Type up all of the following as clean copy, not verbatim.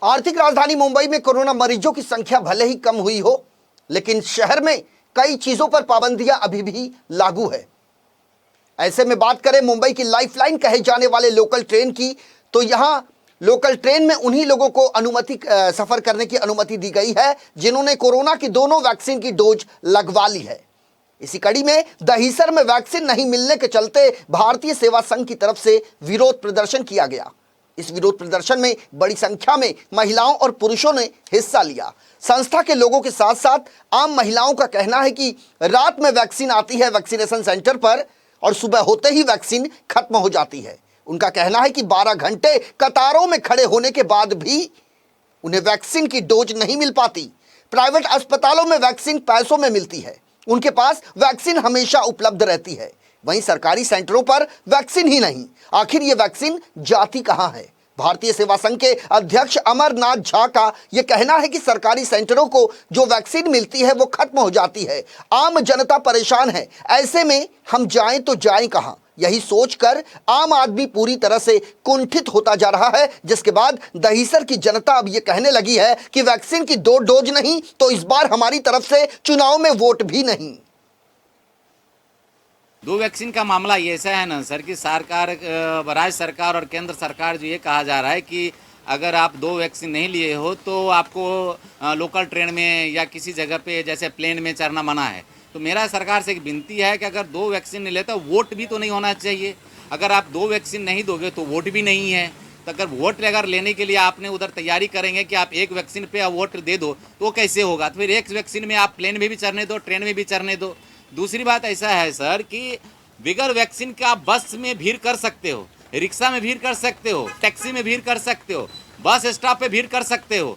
आर्थिक राजधानी मुंबई में कोरोना मरीजों की संख्या भले ही कम हुई हो, लेकिन शहर में कई चीजों पर पाबंदियां अभी भी लागू है। ऐसे में बात करें मुंबई की लाइफलाइन कहे जाने वाले लोकल ट्रेन की, तो यहां लोकल ट्रेन में उन्हीं लोगों को सफर करने की अनुमति दी गई है जिन्होंने कोरोना की दोनों वैक्सीन की डोज लगवा ली है। इसी कड़ी में दहिसर में वैक्सीन नहीं मिलने के चलते भारतीय सेवा संघ की तरफ से विरोध प्रदर्शन किया गया। इस विरोध प्रदर्शन में बड़ी संख्या में महिलाओं और पुरुषों ने हिस्सा लिया। संस्था के लोगों के साथ साथ आम महिलाओं का कहना है कि रात में वैक्सीन आती है वैक्सीनेशन सेंटर पर और सुबह होते ही वैक्सीन खत्म हो जाती है। उनका कहना है कि 12 घंटे कतारों में खड़े होने के बाद भी उन्हें वैक्सीन की डोज नहीं मिल पाती। प्राइवेट अस्पतालों में वैक्सीन पैसों में मिलती है, उनके पास वैक्सीन हमेशा उपलब्ध रहती है, वहीं सरकारी सेंटरों पर वैक्सीन ही नहीं। आखिर ये वैक्सीन जाती कहां है? भारतीय सेवा संघ के अध्यक्ष अमरनाथ झा का यह कहना है कि सरकारी सेंटरों को जो वैक्सीन मिलती है वो खत्म हो जाती है। आम जनता परेशान है, ऐसे में हम जाएं तो जाएं कहां? यही सोचकर आम आदमी पूरी तरह से कुंठित होता जा रहा है, जिसके बाद दहिसर की जनता अब ये कहने लगी है कि वैक्सीन की 2 डोज नहीं तो इस बार हमारी तरफ से चुनाव में वोट भी नहीं। 2 वैक्सीन का मामला ये ऐसा है ना सर कि सरकार, राज्य सरकार और केंद्र सरकार जो ये कहा जा रहा है कि अगर आप 2 वैक्सीन नहीं लिए हो तो आपको लोकल ट्रेन में या किसी जगह पे जैसे प्लेन में चढ़ना मना है। तो मेरा सरकार से एक विनती है कि अगर 2 वैक्सीन नहीं लेते वोट भी तो नहीं होना चाहिए। अगर आप 2 वैक्सीन नहीं दोगे तो वोट भी नहीं है। तो अगर वोट लेने के लिए आपने उधर तैयारी करेंगे कि आप 1 वैक्सीन पे वोट दे दो तो कैसे होगा? तो फिर 1 वैक्सीन में आप प्लेन में भी चढ़ने दो, ट्रेन में भी चढ़ने दो। दूसरी बात ऐसा है सर कि बिगर वैक्सीन के आप बस में भीड़ कर सकते हो, रिक्शा में भीड़ कर सकते हो, टैक्सी में भीड़ कर सकते हो, बस स्टॉप पे भीड़ कर सकते हो,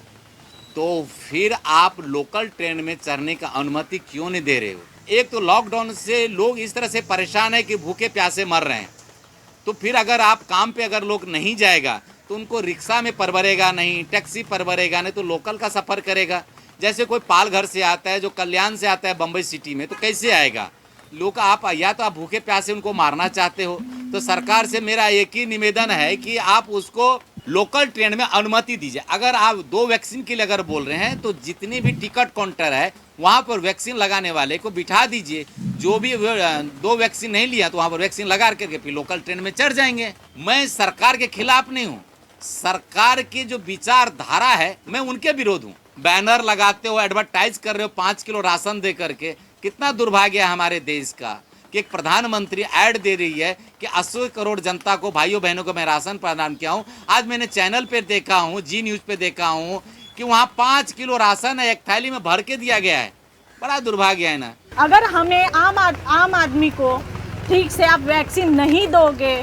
तो फिर आप लोकल ट्रेन में चढ़ने का अनुमति क्यों नहीं दे रहे हो? एक तो लॉकडाउन से लोग इस तरह से परेशान है कि भूखे प्यासे मर रहे हैं, तो फिर अगर आप काम पे अगर लोग नहीं जाएगा तो उनको रिक्शा में परवरेगा नहीं, टैक्सी परवरेगा नहीं, तो लोकल का सफ़र करेगा। जैसे कोई पालघर से आता है, जो कल्याण से आता है बम्बई सिटी में, तो कैसे आएगा? लोग आप या तो आप भूखे प्यासे उनको मारना चाहते हो, तो सरकार से मेरा एक ही निवेदन है कि आप उसको लोकल ट्रेन में अनुमति दीजिए। अगर आप 2 वैक्सीन के लिए अगर बोल रहे हैं तो जितने भी टिकट काउंटर है वहाँ पर वैक्सीन लगाने वाले को बिठा दीजिए। जो भी 2 वैक्सीन नहीं लिया तो वहाँ पर वैक्सीन लगा करके फिर लोकल ट्रेन में चढ़ जाएंगे। मैं सरकार के खिलाफ नहीं हूँ, सरकार की जो विचारधारा है मैं उनके विरोध हूँ। बैनर लगाते हो, एडवर्टाइज कर रहे हो 5 किलो राशन दे करके, कितना दुर्भाग्य है हमारे देश का कि एक प्रधानमंत्री ऐड दे रही है कि 80 करोड़ जनता को, भाइयों बहनों को मैं राशन प्रदान किया हूँ। आज मैंने चैनल पे देखा हूँ, जी न्यूज़ पे देखा हूँ कि वहाँ 5 किलो राशन है एक थैली में भर के दिया गया है। बड़ा दुर्भाग्य है ना। अगर हमें आम आदमी को ठीक से आप वैक्सीन नहीं दोगे,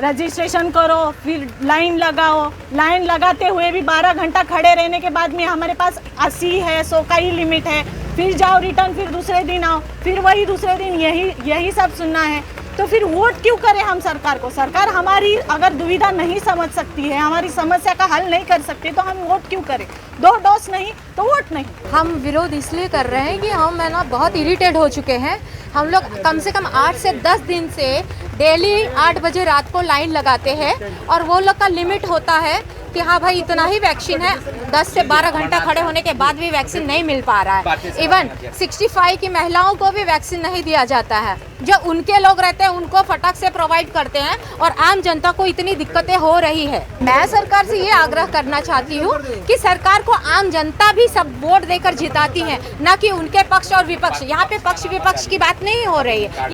रजिस्ट्रेशन करो, फिर लाइन लगाओ, लाइन लगाते हुए भी 12 घंटा खड़े रहने के बाद में हमारे पास 80 है, 100 का ही लिमिट है, फिर जाओ रिटर्न, फिर दूसरे दिन आओ, फिर वही दूसरे दिन यही सब सुनना है, तो फिर वोट क्यों करें हम सरकार को? सरकार हमारी अगर दुविधा नहीं समझ सकती है, हमारी समस्या का हल नहीं कर सकती, तो हम वोट क्यों करें? 2 डोज नहीं तो वोट नहीं। हम विरोध इसलिए कर रहे हैं कि हम है ना बहुत इरिटेट हो चुके हैं। हम लोग कम से कम 8 से 10 दिन से डेली 8 बजे रात को लाइन लगाते हैं और वो लोग का लिमिट होता है कि हाँ भाई इतना ही वैक्सीन है। 10 से 12 घंटा खड़े होने के बाद भी वैक्सीन नहीं मिल पा रहा है। इवन 65 की महिलाओं को भी वैक्सीन नहीं दिया जाता है। जो उनके लोग रहते हैं उनको फटाक से प्रोवाइड करते हैं और आम जनता को इतनी दिक्कतें हो रही है। मैं सरकार से ये आग्रह करना चाहती हूँ कि सरकार को आम जनता भी सब वोट देकर जिताती है, न कि उनके पक्ष और विपक्ष। यहाँ पे पक्ष विपक्ष की बात नहीं हो रही है।